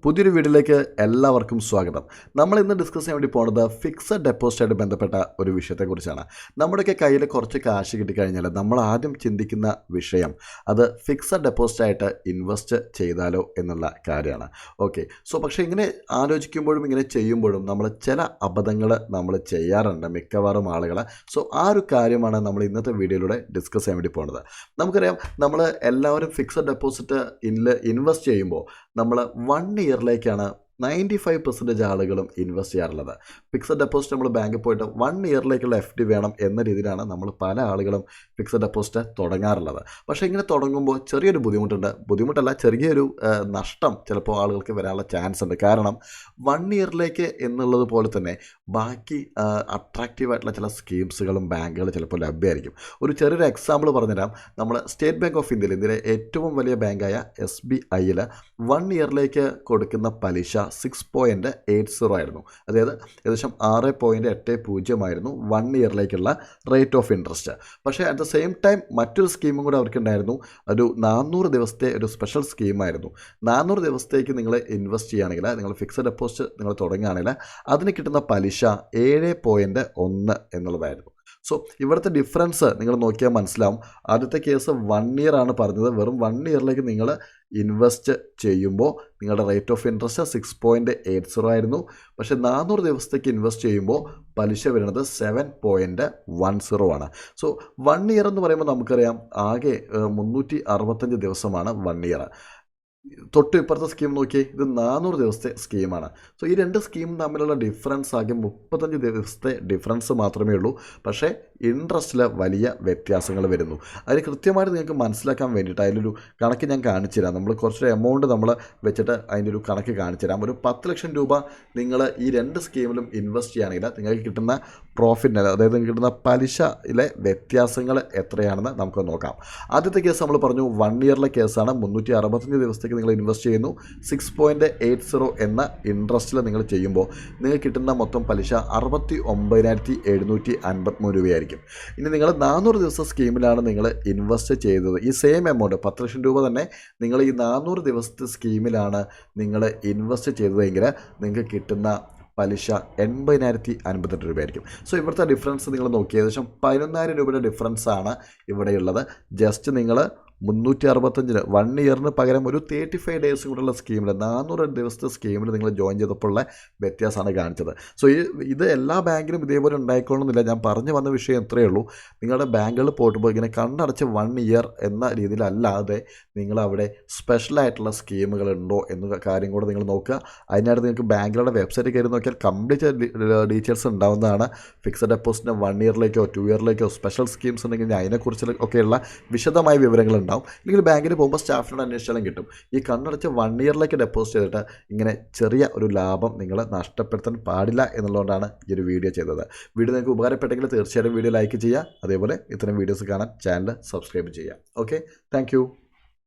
പുതിയൊരു വീഡിയോയിലേക്ക് എല്ലാവർക്കും സ്വാഗതം. നമ്മൾ ഇന്ന് ഡിസ്കസ് ചെയ്യാൻ വേണ്ടി പോകുന്നത് ഫിക്സഡ് ഡെപ്പോസിറ്റായിട്ട് ബന്ധപ്പെട്ട ഒരു വിഷയത്തെക്കുറിച്ചാണ്. നമ്മുടെയൊക്കെ കയ്യിൽ കുറച്ച് കാശ് കിട്ടിക്കഴിഞ്ഞാൽ നമ്മൾ ആദ്യം ചിന്തിക്കുന്ന വിഷയം അത് ഫിക്സഡ് ഡെപ്പോസിറ്റായിട്ട് ഇൻവെസ്റ്റ് ചെയ്താലോ എന്നുള്ള കാര്യമാണ്. ഓക്കെ, പക്ഷേ ഇങ്ങനെ ആലോചിക്കുമ്പോഴും ഇങ്ങനെ ചെയ്യുമ്പോഴും നമ്മൾ ചില അബദ്ധങ്ങൾ നമ്മൾ ചെയ്യാറുണ്ട് മിക്കവാറും ആളുകൾ. ആ ഒരു കാര്യമാണ് നമ്മൾ ഇന്നത്തെ വീഡിയോയിലൂടെ ഡിസ്കസ് ചെയ്യാൻ വേണ്ടി പോകുന്നത്. നമുക്കറിയാം, നമ്മൾ എല്ലാവരും ഫിക്സഡ് ഡെപ്പോസിറ്റ് ഇൻവെസ്റ്റ് ചെയ്യുമ്പോൾ നമ്മൾ 1 ഇയറിലേക്കാണ് 95% ആളുകളും ഇൻവെസ്റ്റ് ചെയ്യാറുള്ളത്. ഫിക്സഡ് ഡെപ്പോസിറ്റ് നമ്മൾ ബാങ്കിൽ പോയിട്ട് 1 ഇയറിലേക്കുള്ള FD വേണം എന്ന രീതിയിലാണ് നമ്മൾ പല ആളുകളും ഫിക്സഡ് ഡെപ്പോസിറ്റ് തുടങ്ങാറുള്ളത്. പക്ഷേ ഇങ്ങനെ തുടങ്ങുമ്പോൾ ചെറിയൊരു ചെറിയൊരു നഷ്ടം ചിലപ്പോൾ ആളുകൾക്ക് വരാനുള്ള ചാൻസ് ഉണ്ട്. കാരണം 1 ഇയറിലേക്ക് എന്നുള്ളത് പോലെ തന്നെ ബാക്കി അട്രാക്റ്റീവായിട്ടുള്ള ചില സ്കീംസുകളും ബാങ്കുകൾ ചിലപ്പോൾ ലഭ്യമായിരിക്കും. ചെറിയൊരു എക്സാമ്പിൾ പറഞ്ഞുതരാം. നമ്മൾ സ്റ്റേറ്റ് ബാങ്ക് ഓഫ് ഇന്ത്യയിലെ ഏറ്റവും വലിയ ബാങ്കായ SBIയിൽ 1 ഇയറിലേക്ക് കൊടുക്കുന്ന പലിശ 6.80 ആയിരുന്നു. അതായത് ഏകദേശം 6.80 ആയിരുന്നു 1 ഇയറിലേക്കുള്ള റേറ്റ് ഓഫ് ഇൻട്രസ്റ്റ്. പക്ഷേ അറ്റ് ദ സെയിം ടൈം മറ്റൊരു സ്കീമും കൂടെ അവർക്കുണ്ടായിരുന്നു. ഒരു 400 ദിവസത്തെ ഒരു സ്പെഷ്യൽ സ്കീമായിരുന്നു. 400 ദിവസത്തേക്ക് നിങ്ങൾ ഇൻവെസ്റ്റ് ചെയ്യുകയാണെങ്കിൽ, നിങ്ങൾ ഫിക്സഡ് ഡെപ്പോസിറ്റ് നിങ്ങൾ തുടങ്ങുകയാണെങ്കിൽ അതിന് കിട്ടുന്ന പലിശ 7.1 എന്നുള്ളതായിരുന്നു. ഇവിടുത്തെ ഡിഫറൻസ് നിങ്ങൾ നോക്കിയാൽ മനസ്സിലാവും. ആദ്യത്തെ കേസ് 1 ഇയർ ആണ് പറഞ്ഞത്. വെറും 1 ഇയറിലേക്ക് നിങ്ങൾ ഇൻവെസ്റ്റ് ചെയ്യുമ്പോൾ നിങ്ങളുടെ റേറ്റ് ഓഫ് ഇൻട്രസ്റ്റ് 6.80 ആയിരുന്നു. പക്ഷേ 400 ദിവസത്തേക്ക് ഇൻവെസ്റ്റ് ചെയ്യുമ്പോൾ പലിശ വരുന്നത് 7.10 ആണ്. 1 ഇയർ എന്ന് പറയുമ്പോൾ നമുക്കറിയാം ആകെ 365 ദിവസമാണ് 1 ഇയർ. തൊട്ട് ഇപ്പുറത്തെ സ്കീം നോക്കിയേ, ഇത് 400 ദിവസത്തെ സ്കീമാണ്. ഈ രണ്ട് സ്കീമും തമ്മിലുള്ള ഡിഫറൻസ് ആകെ 35 ദിവസത്തെ ഡിഫറൻസ് മാത്രമേ ഉള്ളൂ. പക്ഷേ ഇൻട്രസ്റ്റിൽ വലിയ വ്യത്യാസങ്ങൾ വരുന്നു. അതിന് കൃത്യമായിട്ട് നിങ്ങൾക്ക് മനസ്സിലാക്കാൻ വേണ്ടിയിട്ട് അതിലൊരു കണക്ക് ഞാൻ കാണിച്ചു തരാം. നമ്മൾ കുറച്ചൊരു എമൗണ്ട് നമ്മൾ വെച്ചിട്ട് അതിൻ്റെ ഒരു കണക്ക് കാണിച്ചു തരാം. ഒരു 10 ലക്ഷം രൂപ നിങ്ങൾ ഈ രണ്ട് സ്കീമിലും ഇൻവെസ്റ്റ് ചെയ്യുകയാണെങ്കിൽ നിങ്ങൾക്ക് കിട്ടുന്ന പ്രോഫിറ്റ്, അതായത് നിങ്ങൾക്ക് കിട്ടുന്ന പലിശയിലെ വ്യത്യാസങ്ങൾ എത്രയാണെന്ന് നമുക്ക് നോക്കാം. ആദ്യത്തെ കേസ് നമ്മൾ പറഞ്ഞു 1 ഇയറിലെ കേസാണ്. 365 ദിവസത്തേക്ക് നിങ്ങൾ ഇൻവെസ്റ്റ് ചെയ്യുന്നു. 6.80 എന്ന ഇൻട്രസ്റ്റിൽ നിങ്ങൾ ചെയ്യുമ്പോൾ നിങ്ങൾക്ക് കിട്ടുന്ന മൊത്തം പലിശ 69,753 രൂപയായിരിക്കും. ഇനി നിങ്ങൾ 400 ദിവസം സ്കീമിലാണ് നിങ്ങൾ ഇൻവെസ്റ്റ് ചെയ്തത്. ഈ സെയിം എമൗണ്ട് 10 ലക്ഷം രൂപ തന്നെ നിങ്ങൾ ഈ 400 ദിവസത്തെ സ്കീമിലാണ് നിങ്ങൾ ഇൻവെസ്റ്റ് ചെയ്തതെങ്കിൽ നിങ്ങൾക്ക് കിട്ടുന്ന പലിശ 80,058 രൂപയായിരിക്കും. ഇവിടുത്തെ ഡിഫറൻസ് നിങ്ങൾ നോക്കി, ഏകദേശം 11,000 രൂപയുടെ ഡിഫറൻസാണ് ഇവിടെയുള്ളത്. ജസ്റ്റ് നിങ്ങൾ 365 1 ഇയറിന് പകരം ഒരു 35 ഡേയ്സ് കൂടെയുള്ള സ്കീമിൽ 400 ദിവസത്തെ സ്കീമിൽ നിങ്ങൾ ജോയിൻ ചെയ്തപ്പോഴുള്ള വ്യത്യാസമാണ് കാണിച്ചത്. ഇത് എല്ലാ ബാങ്കിലും ഇതേപോലെ ഉണ്ടായിക്കൊള്ളുന്നില്ല. ഞാൻ പറഞ്ഞു വന്ന വിഷയം ഇത്രയേ ഉള്ളൂ. നിങ്ങളുടെ ബാങ്കുകളിൽ പോയിട്ടുമ്പോൾ ഇങ്ങനെ കണ്ണടച്ച് 1 ഇയർ എന്ന രീതിയിലല്ലാതെ നിങ്ങളവിടെ സ്പെഷ്യലായിട്ടുള്ള സ്കീമുകളുണ്ടോ എന്ന കാര്യം കൂടെ നിങ്ങൾ നോക്കുക. അതിനായിട്ട് നിങ്ങൾക്ക് ബാങ്കുകളുടെ വെബ്സൈറ്റിൽ കയറി നോക്കിയാൽ കംപ്ലീറ്റ് ഡീറ്റെയിൽസ് ഉണ്ടാവുന്നതാണ്. ഫിക്സഡ് ഡെപ്പോസിറ്റിന് 1 ഇയറിലേക്കോ 2 ഇയറിലേക്കോ സ്പെഷ്യൽ സ്കീംസ് ഉണ്ടെങ്കിൽ അതിനെക്കുറിച്ച് ഒക്കെയുള്ള വിശദമായ വിവരങ്ങൾ ഉണ്ടാവും. അല്ലെങ്കിൽ ബാങ്കിൽ പോകുമ്പോൾ സ്റ്റാഫിനോട് അന്വേഷിച്ചാലും കിട്ടും. ഈ കണ്ണടച്ച് 1 ഇയറിലേക്ക് ഡെപ്പോസിറ്റ് ചെയ്തിട്ട് ഇങ്ങനെ ചെറിയ ഒരു ലാഭം നിങ്ങൾ നഷ്ടപ്പെടുത്താൻ പാടില്ല എന്നുള്ളതുകൊണ്ടാണ് ഈ ഒരു വീഡിയോ ചെയ്തത്. വീഡിയോ നിങ്ങൾക്ക് ഉപകാരപ്പെട്ടെങ്കിൽ തീർച്ചയായിട്ടും വീഡിയോ ലൈക്ക് ചെയ്യുക. അതേപോലെ ഇത്തരം വീഡിയോസ് കാണാൻ ചാനൽ സബ്സ്ക്രൈബ് ചെയ്യുക. Okay, thank